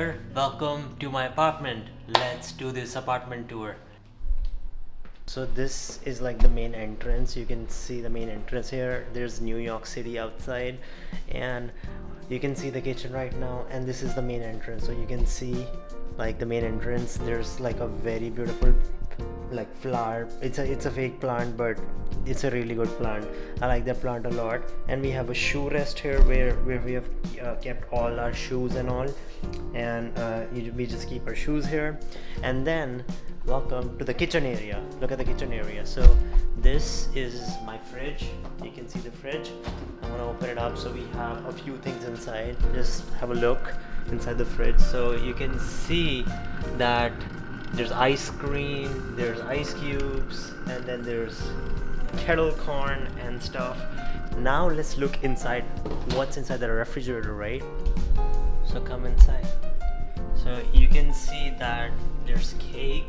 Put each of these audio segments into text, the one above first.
here. Welcome to my apartment. Let's do this apartment tour. So this is like the main entrance. You can see the main entrance here. There's New York City outside, and you can see the kitchen right now, and this is the main entrance. So you can see like the main entrance. There's like a very beautiful like flower. It's a fake plant, but it's a really good plant. I like that plant a lot. And we have a shoe rest here where we have kept all our shoes and all, and we just keep our shoes here. And then welcome to the kitchen area. Look at the kitchen area. So this is my fridge. You can see the fridge. I'm gonna open it up. So we have a few things inside. Just have a look inside the fridge. So you can see that there's ice cream, there's ice cubes, and then there's kettle corn and stuff. Now let's look inside what's inside the refrigerator, right? So come inside. So you can see that there's cake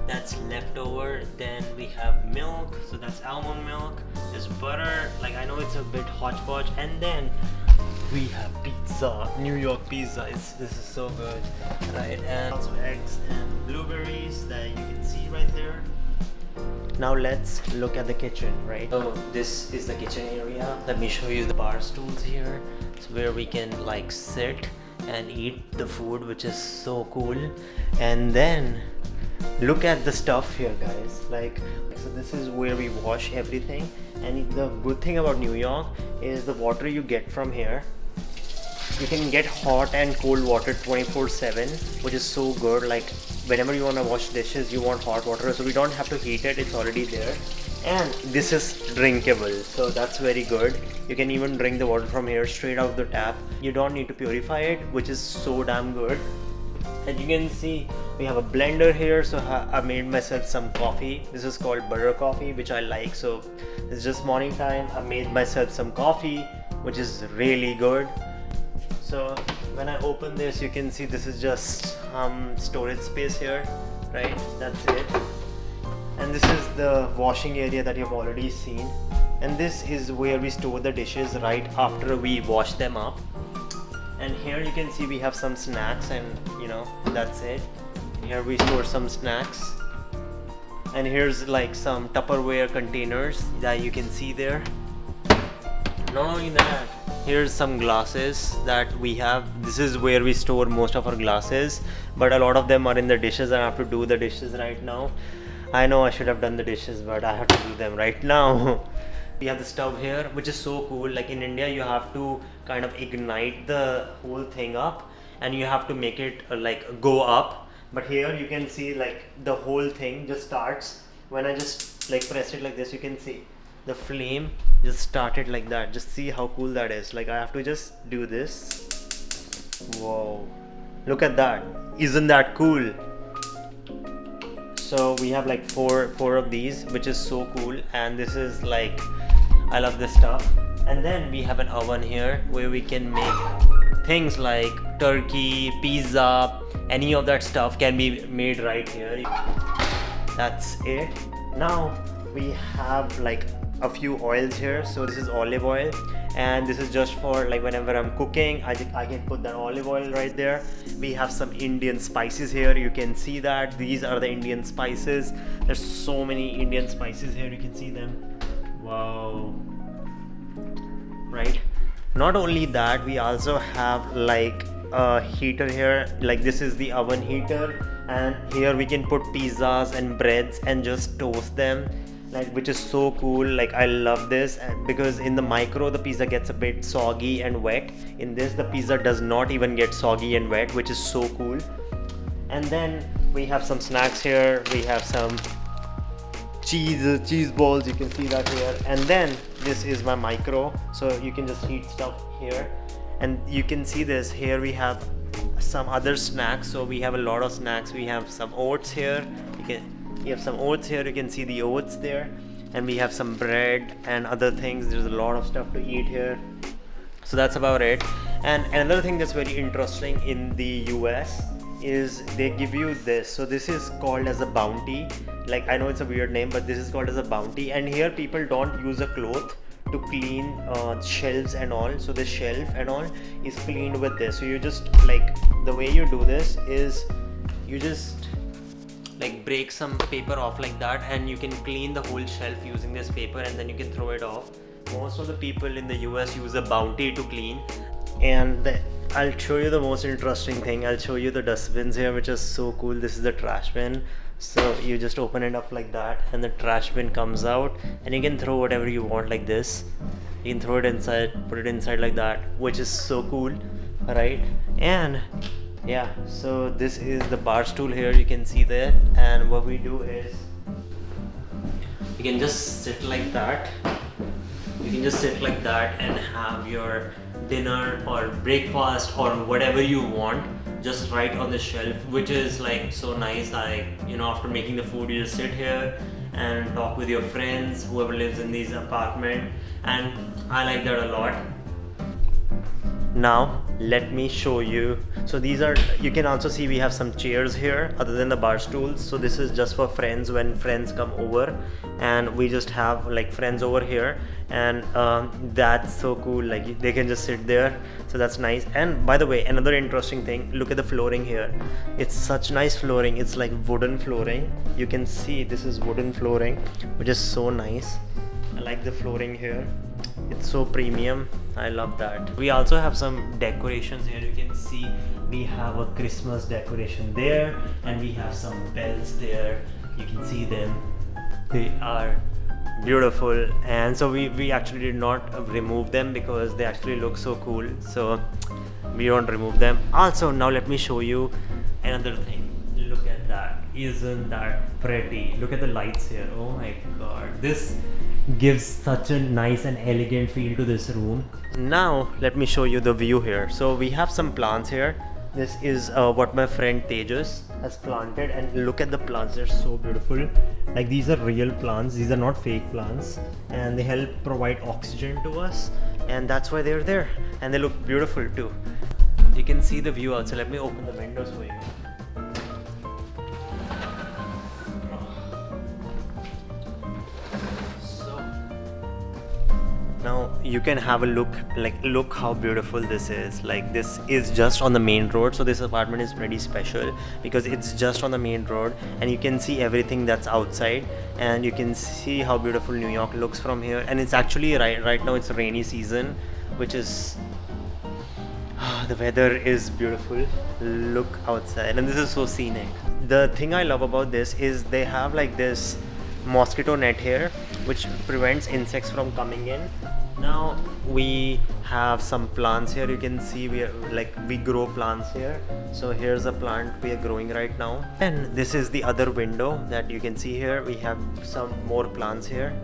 that's left over. Then we have milk, so that's almond milk. There's butter, like I know it's a bit hodgepodge. And then we have pizza, New York pizza. This is so good, right? And also eggs and blueberries that you can see right there. Now let's look at the kitchen, right? So this is the kitchen area. Let me show you the bar stools here. It's where we can like sit and eat the food, which is so cool. And then look at the stuff here, guys. Like, so this is where we wash everything. And the good thing about New York is the water you get from here. You can get hot and cold water 24/7, which is so good. Like whenever you want to wash dishes, you want hot water, so we don't have to heat it. It's already there. And this is drinkable, so that's very good. You can even drink the water from here straight out the tap. You don't need to purify it, which is so damn good. And you can see we have a blender here, so I made myself some coffee. This is called butter coffee, which I like. So it's just morning time. I made myself some coffee, which is really good. So when I open this, you can see this is just storage space here, right? That's it. And this is the washing area that you've already seen. And this is where we store the dishes right after we wash them up. And here you can see we have some snacks, and you know, that's it. Here we store some snacks. And here's like some Tupperware containers that you can see there. Not only that, here's some glasses that we have. This is where we store most of our glasses, but a lot of them are in the dishes, and I have to do the dishes right now. I know I should have done the dishes, but I have to do them right now. We have the stove here, which is so cool. Like in India, you have to kind of ignite the whole thing up, and you have to make it like go up. But here you can see like the whole thing just starts. When I just like press it like this, you can see the flame just started like that. Just see how cool that is. Like I have to just do this. Whoa, look at that. Isn't that cool? So we have like four of these, which is so cool. And this is like, I love this stuff. And then we have an oven here where we can make things like turkey, pizza, any of that stuff can be made right here. That's it. Now we have like a few oils here. So this is olive oil, and this is just for like whenever I'm cooking, I can put that olive oil right there. We have some Indian spices here. You can see that these are the Indian spices. There's so many Indian spices here. You can see them. Wow. Right. Not only that, we also have like a heater here. Like this is the oven heater, and here we can put pizzas and breads and just toast them, like, which is so cool. Like I love this, and because in the micro the pizza gets a bit soggy and wet. In this the pizza does not even get soggy and wet, which is so cool. And then we have some snacks here. We have some cheese balls, you can see that here. And then this is my micro, so you can just heat stuff here. And you can see this here. We have some other snacks, so we have a lot of snacks. We have some oats here. You have some oats here. You can see the oats there. And we have some bread and other things. There's a lot of stuff to eat here. So that's about it. And another thing that's very interesting in the US is they give you this. So this is called as a bounty. Like I know it's a weird name, but this is called as a bounty. And here people don't use a cloth to clean shelves and all. So the shelf and all is cleaned with this. So you just like, the way you do this is you just like break some paper off like that, and you can clean the whole shelf using this paper, and then you can throw it off. Most of the people in the US use a Bounty to clean. And I'll show you the most interesting thing. I'll show you the dustbins here, which is so cool. This is the trash bin. So you just open it up like that, and the trash bin comes out, and you can throw whatever you want like this. You can throw it inside, put it inside like that, which is so cool, right? And yeah, so this is the bar stool here, you can see that. And what we do is you can just sit like that. You can just sit like that and have your dinner or breakfast or whatever you want just right on the shelf, which is like so nice. Like, you know, after making the food, you just sit here and talk with your friends, whoever lives in these apartment, and I like that a lot. Now let me show you. So these are, you can also see we have some chairs here other than the bar stools. So this is just for friends, when friends come over, and we just have like friends over here, and that's so cool. Like they can just sit there, so that's nice. And by the way, another interesting thing, look at the flooring here. It's such nice flooring. It's like wooden flooring. You can see this is wooden flooring, which is so nice. I like the flooring here. It's so premium. I love that. We also have some decorations here. You can see we have a Christmas decoration there, and we have some bells there. You can see them. They are beautiful, and so we actually did not remove them because they actually look so cool, so we don't remove them. Also, now let me show you another thing. Look at that. Isn't that pretty? Look at the lights here. Oh my god, this gives such a nice and elegant feel to this room. Now let me show you the view here. So we have some plants here. This is what my friend Tejas has planted, and look at the plants. They're so beautiful. Like, these are real plants, these are not fake plants, and they help provide oxygen to us, and that's why they're there, and they look beautiful too. You can see the view outside. Let me open the windows for you. Now you can have a look, like look how beautiful this is. Like, this is just on the main road, so this apartment is pretty special because it's just on the main road, and you can see everything that's outside, and you can see how beautiful New York looks from here. And it's actually right now it's rainy season, which is the weather is beautiful. Look outside, and this is so scenic. The thing I love about this is they have like this mosquito net here, which prevents insects from coming in. Now we have some plants here. You can see we grow plants here. So here's a plant we are growing right now, and this is the other window that you can see here. We have some more plants here.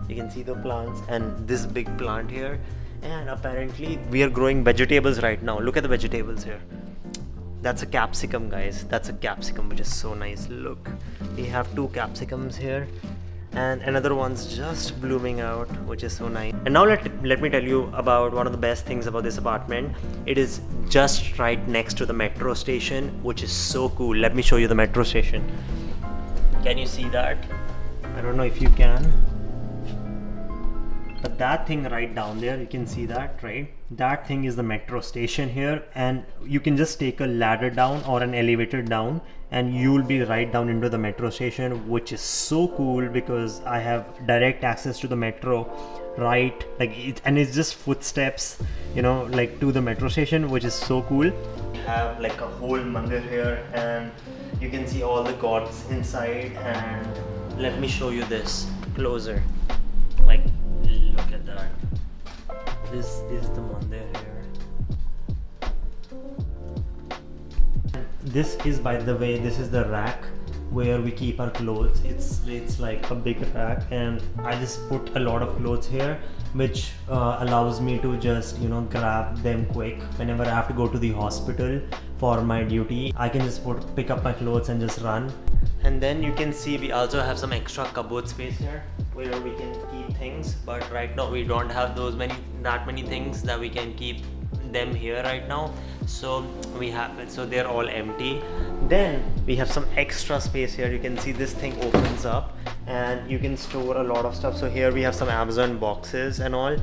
You can see the plants and this big plant here, and apparently we are growing vegetables right now. Look at the vegetables here. That's a capsicum, guys. That's a capsicum, which is so nice. Look, we have 2 capsicums here, and another one's just blooming out, which is so nice. And now let me tell you about one of the best things about this apartment. It is just right next to the metro station, which is so cool. Let me show you the metro station. Can you see that? I don't know if you can, but that thing right down there, you can see that, right? That thing is the metro station here, and you can just take a ladder down or an elevator down, and you'll be right down into the metro station, which is so cool because I have direct access to the metro, right? Like, it's just footsteps, you know, like to the metro station, which is so cool. We have like a whole mandir here, and you can see all the gods inside. And let me show you this closer. Like, look at that. This is the mandir here. This is, by the way, this is the rack where we keep our clothes. It's like a big rack, and I just put a lot of clothes here, which allows me to just, you know, grab them quick whenever I have to go to the hospital for my duty. I can just pick up my clothes and just run. And then you can see we also have some extra cupboard space here where we can keep things, but right now we don't have that many things that we can keep them here right now. So we have, so they're all empty. Then we have some extra space here. You can see this thing opens up and you can store a lot of stuff. So here we have some Amazon boxes and all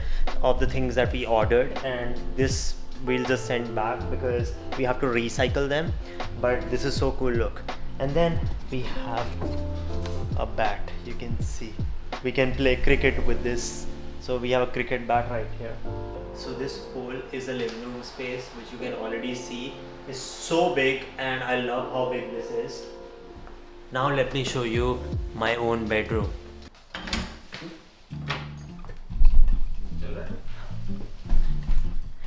of the things that we ordered, and this we'll just send back because we have to recycle them. But this is so cool, look. And then we have a bat. You can see we can play cricket with this. So we have a cricket bat right here. So this whole is a living room space, which you can already see is so big, and I love how big this is. Now let me show you my own bedroom.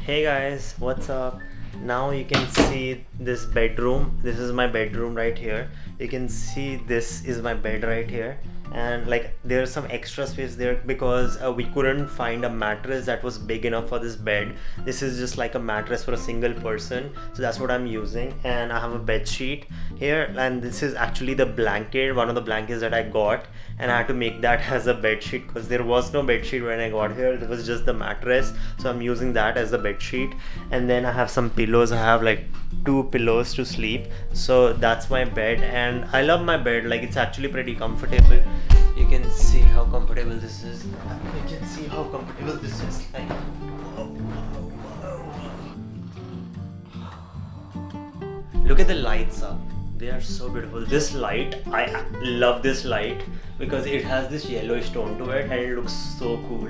Hey guys, what's up? Now you can see this bedroom. This is my bedroom right here. You can see this is my bed right here, and like there's some extra space there because we couldn't find a mattress that was big enough for this bed. This is just like a mattress for a single person, so that's what I'm using. And I have a bed sheet here, and this is actually the blanket, one of the blankets that I got, and I had to make that as a bed sheet because there was no bed sheet when I got here. There was just the mattress, so I'm using that as the bed sheet. And then I have some pillows. I have like 2 pillows to sleep, so that's my bed, and I love my bed. Like, it's actually pretty comfortable. You can see how comfortable this is. You can see how comfortable this is. Like, look at the lights up. They are so beautiful. This light, I love this light because it has this yellowish tone to it and it looks so cool.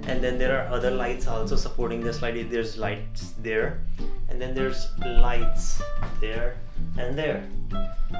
And then there are other lights also supporting this light. There's lights there, and then there's lights there and there.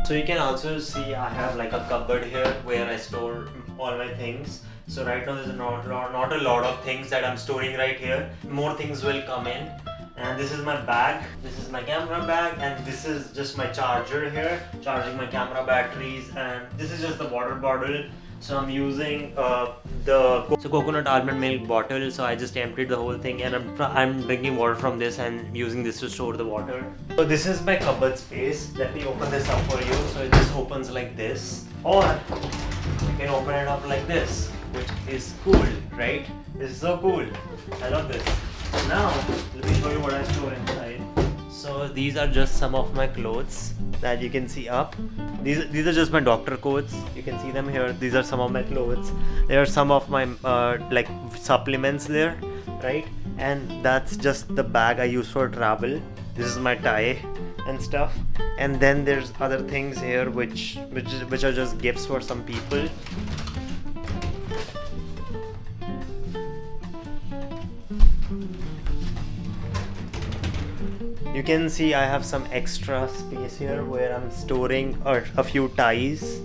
So you can also see I have like a cupboard here where I store all my things. So right now there's not a lot of things that I'm storing right here. More things will come in. And this is my bag. This is my camera bag, and this is just my charger here, charging my camera batteries. And this is just the water bottle. So I'm using the coconut almond milk bottle. So I just emptied the whole thing, and I'm drinking water from this and using this to store the water. So this is my cupboard space. Let me open this up for you. So it just opens like this, or you can open it up like this, which is cool, right? This is so cool. I love this. So now let me show you what I store inside. So these are just some of my clothes that you can see up. These are just my doctor coats. You can see them here. These are some of my clothes. There are some of my like supplements there, right? And that's just the bag I use for travel. This is my tie and stuff. And then there's other things here which are just gifts for some people. You can see I have some extra space here where I'm storing a few ties.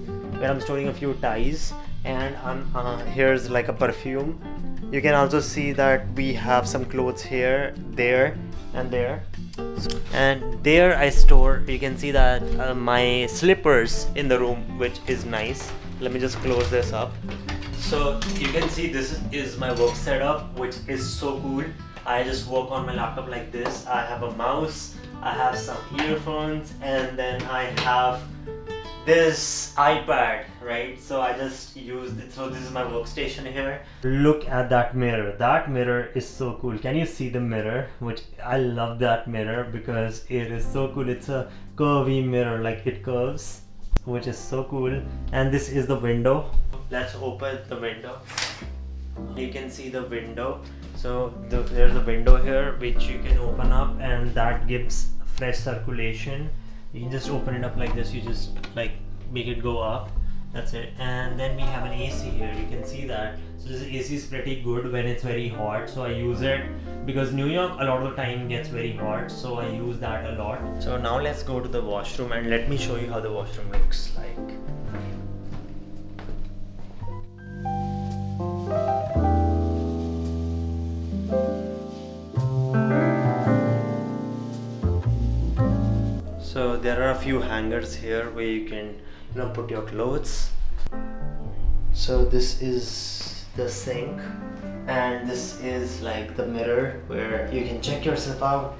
And here's like a perfume. You can also see that we have some clothes here, there, and there. And there I store. You can see that my slippers in the room, which is nice. Let me just close this up. So you can see this is my work setup, which is so cool. I just work on my laptop like this. I have a mouse, I have some earphones, and then I have this iPad, right? So I just use it. So this is my workstation here. Look at that mirror. That mirror is so cool. Can you see the mirror? Which I love that mirror because it is so cool. It's a curvy mirror, like it curves, which is so cool. And this is the window. Let's open the window. You can see the window. So there's a window here which you can open up, and that gives fresh circulation. You can just open it up like this. You just like make it go up. That's it. And then we have an AC here. You can see that. So this AC is pretty good when it's very hot. So I use it because New York a lot of the time gets very hot. So I use that a lot. So now let's go to the washroom and let me show you how the washroom looks like. So there are a few hangers here where you can put your clothes. So this is the sink, and this is like the mirror where you can check yourself out,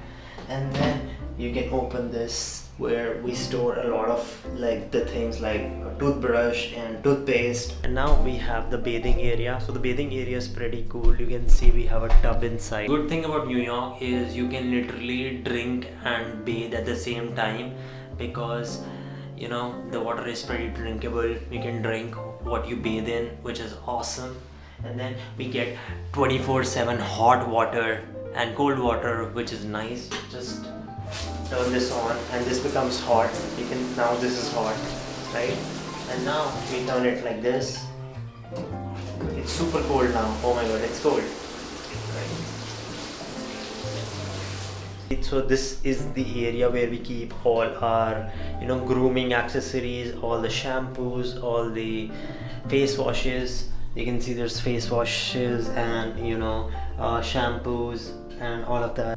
and then you can open this where we store a lot of like the things like a toothbrush and toothpaste. And now we have the bathing area. So the bathing area is pretty cool. You can see we have a tub inside. Good thing about New York is you can literally drink and bathe at the same time, because you know the water is pretty drinkable. You can drink what you bathe in, which is awesome. And then we get 24/7 hot water and cold water, which is nice. Just turn this on and this becomes hot. You can, now this is hot, right? And now we turn it like this. It's super cold now. Oh my god, it's cold, right? So this is the area where we keep all our, you know, grooming accessories, all the shampoos, all the face washes. You can see there's face washes and, you know, shampoos and all of that.